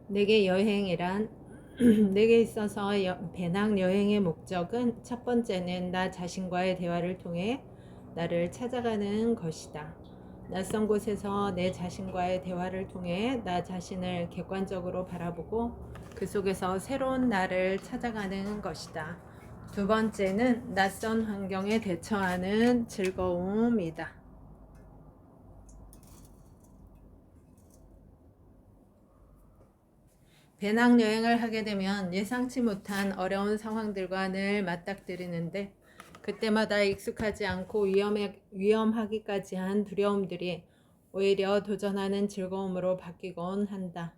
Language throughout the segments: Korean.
내게 여행이란 내게 있어서 배낭 여행의 목적은 첫 번째는 나 자신과의 대화를 통해 나를 찾아가는 것이다. 낯선 곳에서 내 자신과의 대화를 통해 나 자신을 객관적으로 바라보고 그 속에서 새로운 나를 찾아가는 것이다. 두 번째는 낯선 환경에 대처하는 즐거움이다. 배낭여행을 하게 되면 예상치 못한 어려운 상황들과 늘 맞닥뜨리는데 그때마다 익숙하지 않고 위험하기까지 한 두려움들이 오히려 도전하는 즐거움으로 바뀌곤 한다.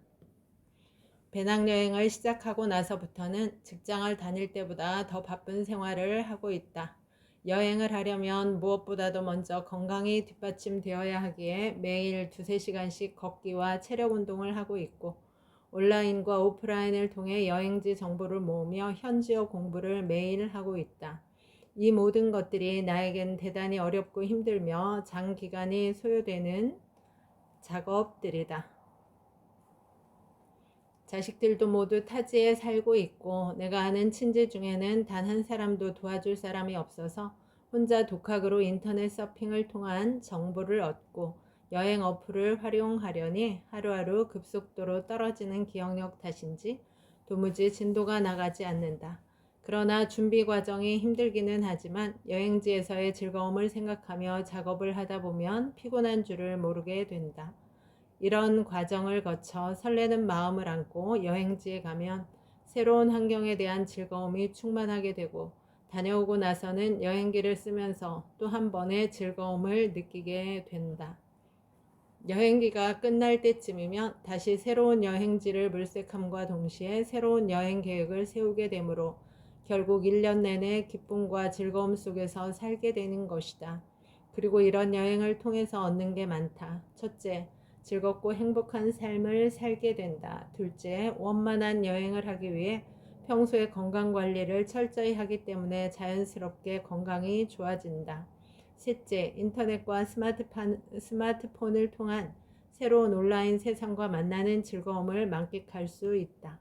배낭여행을 시작하고 나서부터는 직장을 다닐 때보다 더 바쁜 생활을 하고 있다. 여행을 하려면 무엇보다도 먼저 건강이 뒷받침되어야 하기에 매일 2~3시간씩 걷기와 체력 운동을 하고 있고 온라인과 오프라인을 통해 여행지 정보를 모으며 현지어 공부를 매일 하고 있다. 이 모든 것들이 나에겐 대단히 어렵고 힘들며 장기간이 소요되는 작업들이다. 자식들도 모두 타지에 살고 있고 내가 아는 친지 중에는 단 한 사람도 도와줄 사람이 없어서 혼자 독학으로 인터넷 서핑을 통한 정보를 얻고 여행 어플을 활용하려니 하루하루 급속도로 떨어지는 기억력 탓인지 도무지 진도가 나가지 않는다. 그러나 준비 과정이 힘들기는 하지만 여행지에서의 즐거움을 생각하며 작업을 하다 보면 피곤한 줄을 모르게 된다. 이런 과정을 거쳐 설레는 마음을 안고 여행지에 가면 새로운 환경에 대한 즐거움이 충만하게 되고 다녀오고 나서는 여행기를 쓰면서 또 한 번의 즐거움을 느끼게 된다. 여행기가 끝날 때쯤이면 다시 새로운 여행지를 물색함과 동시에 새로운 여행 계획을 세우게 되므로 결국 1년 내내 기쁨과 즐거움 속에서 살게 되는 것이다. 그리고 이런 여행을 통해서 얻는 게 많다. 첫째, 즐겁고 행복한 삶을 살게 된다. 둘째, 원만한 여행을 하기 위해 평소에 건강 관리를 철저히 하기 때문에 자연스럽게 건강이 좋아진다. 셋째, 인터넷과 스마트폰을 통한 새로운 온라인 세상과 만나는 즐거움을 만끽할 수 있다.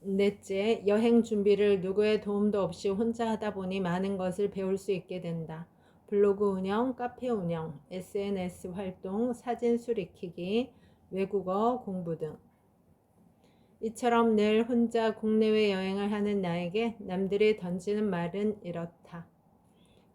넷째, 여행 준비를 누구의 도움도 없이 혼자 하다 보니 많은 것을 배울 수 있게 된다. 블로그 운영, 카페 운영, SNS 활동, 사진 수리키기, 외국어 공부 등. 이처럼 늘 혼자 국내외 여행을 하는 나에게 남들이 던지는 말은 이렇다.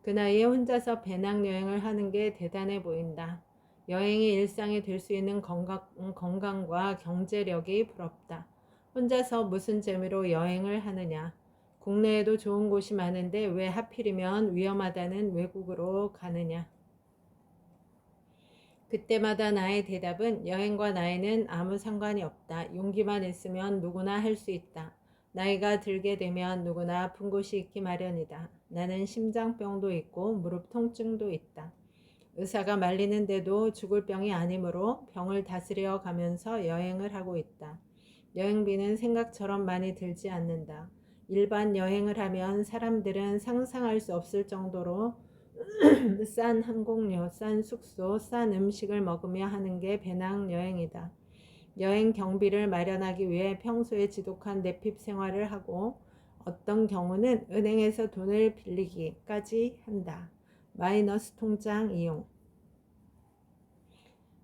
그 나이에 혼자서 배낭여행을 하는 게 대단해 보인다. 여행이 일상이 될 수 있는 건강과 경제력이 부럽다. 혼자서 무슨 재미로 여행을 하느냐. 국내에도 좋은 곳이 많은데 왜 하필이면 위험하다는 외국으로 가느냐. 그때마다 나의 대답은 여행과 나이는 아무 상관이 없다. 용기만 있으면 누구나 할 수 있다. 나이가 들게 되면 누구나 아픈 곳이 있기 마련이다. 나는 심장병도 있고 무릎 통증도 있다. 의사가 말리는데도 죽을 병이 아니므로 병을 다스려 가면서 여행을 하고 있다. 여행비는 생각처럼 많이 들지 않는다. 일반 여행을 하면 사람들은 상상할 수 없을 정도로 싼 항공료, 싼 숙소, 싼 음식을 먹으며 하는 게 배낭여행이다. 여행 경비를 마련하기 위해 평소에 지독한 내핍 생활을 하고 어떤 경우는 은행에서 돈을 빌리기까지 한다. 마이너스 통장 이용.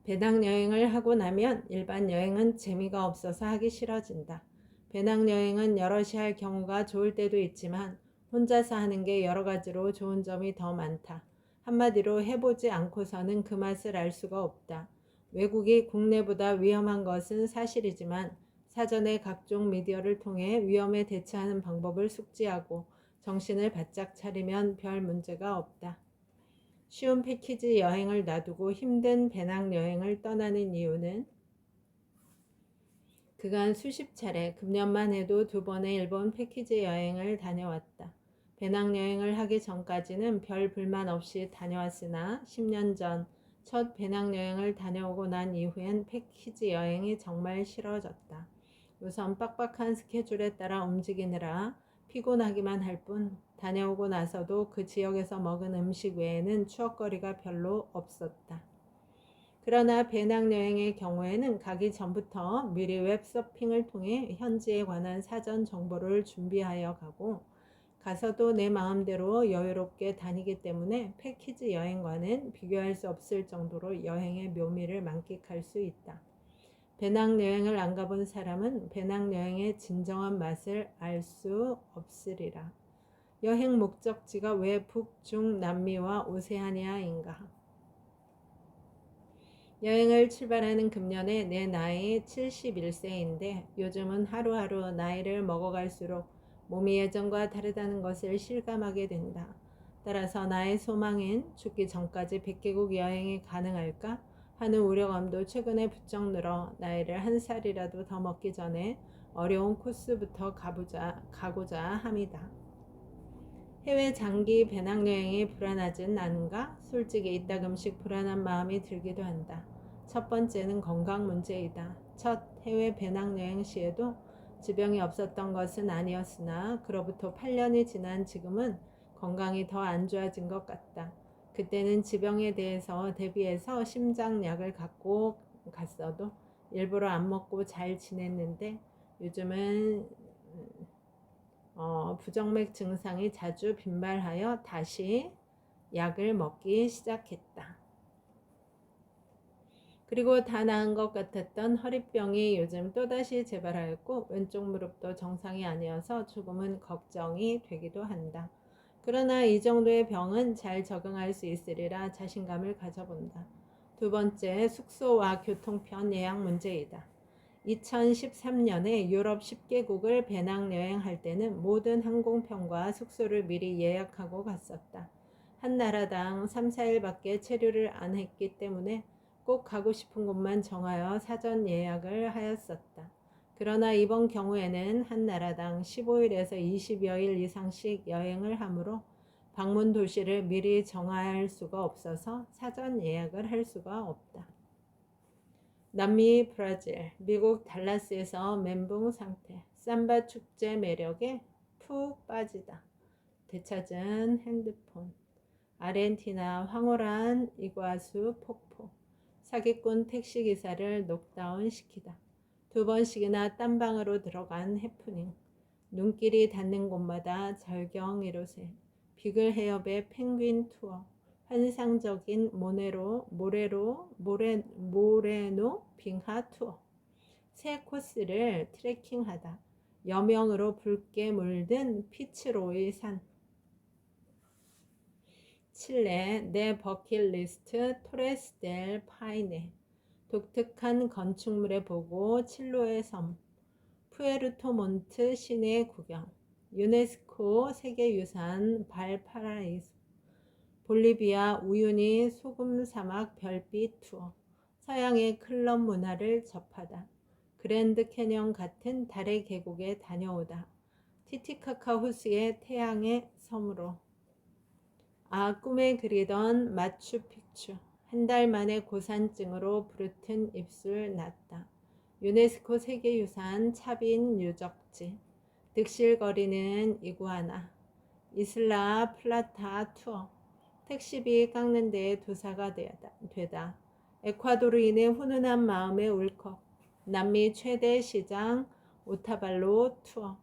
배낭여행을 하고 나면 일반 여행은 재미가 없어서 하기 싫어진다. 배낭여행은 여럿이 할 경우가 좋을 때도 있지만 혼자서 하는 게 여러 가지로 좋은 점이 더 많다. 한마디로 해보지 않고서는 그 맛을 알 수가 없다. 외국이 국내보다 위험한 것은 사실이지만 사전에 각종 미디어를 통해 위험에 대처하는 방법을 숙지하고 정신을 바짝 차리면 별 문제가 없다. 쉬운 패키지 여행을 놔두고 힘든 배낭여행을 떠나는 이유는 그간 수십 차례, 금년만 해도 2번의 일본 패키지 여행을 다녀왔다. 배낭여행을 하기 전까지는 별 불만 없이 다녀왔으나 10년 전 첫 배낭여행을 다녀오고 난 이후엔 패키지 여행이 정말 싫어졌다. 우선 빡빡한 스케줄에 따라 움직이느라 피곤하기만 할 뿐 다녀오고 나서도 그 지역에서 먹은 음식 외에는 추억거리가 별로 없었다. 그러나 배낭여행의 경우에는 가기 전부터 미리 웹서핑을 통해 현지에 관한 사전 정보를 준비하여 가고 가서도 내 마음대로 여유롭게 다니기 때문에 패키지 여행과는 비교할 수 없을 정도로 여행의 묘미를 만끽할 수 있다. 배낭여행을 안 가본 사람은 배낭여행의 진정한 맛을 알 수 없으리라. 여행 목적지가 왜 북, 중, 남미와 오세아니아인가? 여행을 출발하는 금년에 내 나이 71세인데 요즘은 하루하루 나이를 먹어갈수록 몸이 예전과 다르다는 것을 실감하게 된다. 따라서 나의 소망인 죽기 전까지 100개국 여행이 가능할까 하는 우려감도 최근에 부쩍 늘어 나이를 한 살이라도 더 먹기 전에 어려운 코스부터 가고자 함이다. 해외 장기 배낭여행이 불안하진 않은가? 솔직히 이따금씩 불안한 마음이 들기도 한다. 첫 번째는 건강 문제이다. 첫 해외 배낭여행 시에도 지병이 없었던 것은 아니었으나 그로부터 8년이 지난 지금은 건강이 더 안 좋아진 것 같다. 그때는 지병에 대해서 대비해서 심장약을 갖고 갔어도 일부러 안 먹고 잘 지냈는데 요즘은 부정맥 증상이 자주 빈발하여 다시 약을 먹기 시작했다. 그리고 다 나은 것 같았던 허리병이 요즘 또다시 재발하였고 왼쪽 무릎도 정상이 아니어서 조금은 걱정이 되기도 한다. 그러나 이 정도의 병은 잘 적응할 수 있으리라 자신감을 가져본다. 두 번째, 숙소와 교통편 예약 문제이다. 2013년에 유럽 10개국을 배낭여행할 때는 모든 항공편과 숙소를 미리 예약하고 갔었다. 한 나라당 3, 4일밖에 체류를 안 했기 때문에 꼭 가고 싶은 곳만 정하여 사전 예약을 하였었다. 그러나 이번 경우에는 한 나라당 15일에서 20여일 이상씩 여행을 하므로 방문 도시를 미리 정할 수가 없어서 사전 예약을 할 수가 없다. 남미 브라질, 미국 달라스에서 멘붕 상태, 삼바 축제 매력에 푹 빠지다. 되찾은 핸드폰, 아르헨티나 황홀한 이과수 폭포, 사기꾼 택시기사를 녹다운 시키다. 2번씩이나 딴방으로 들어간 해프닝, 눈길이 닿는 곳마다 절경이로새, 비글 해협의 펭귄 투어, 환상적인 모레노 빙하 투어, 새 코스를 트레킹하다. 여명으로 붉게 물든 피츠로이 산. 칠레 내 버킷리스트 토레스 델 파이네. 독특한 건축물에 보고 칠로의 섬. 푸에르토몬트 시내 구경. 유네스코 세계유산 발파라이소. 볼리비아 우유니 소금 사막 별빛 투어. 서양의 클럽 문화를 접하다. 그랜드 캐년 같은 달의 계곡에 다녀오다. 티티카카 호수의 태양의 섬으로. 꿈에 그리던 마추픽추. 한 달 만에 고산증으로 부르튼 입술 났다. 유네스코 세계유산 차빈 유적지. 득실거리는 이구아나. 이슬라 플라타 투어. 택시비 깎는 데에 도사가 되다. 에콰도르인의 훈훈한 마음에 울컥. 남미 최대 시장 오타발로 투어.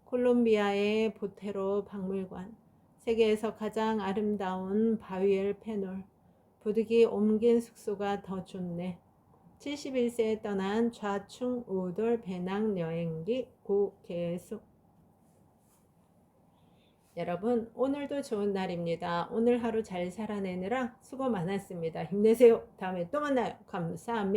콜롬비아의 보테로 박물관. 세계에서 가장 아름다운 바위엘 페놀. 부득이 옮긴 숙소가 더 좋네. 71세에 떠난 좌충 우돌 배낭여행기 고계수. 여러분, 오늘도 좋은 날입니다. 오늘 하루 잘 살아내느라 수고 많았습니다. 힘내세요. 다음에 또 만나요. 감사합니다.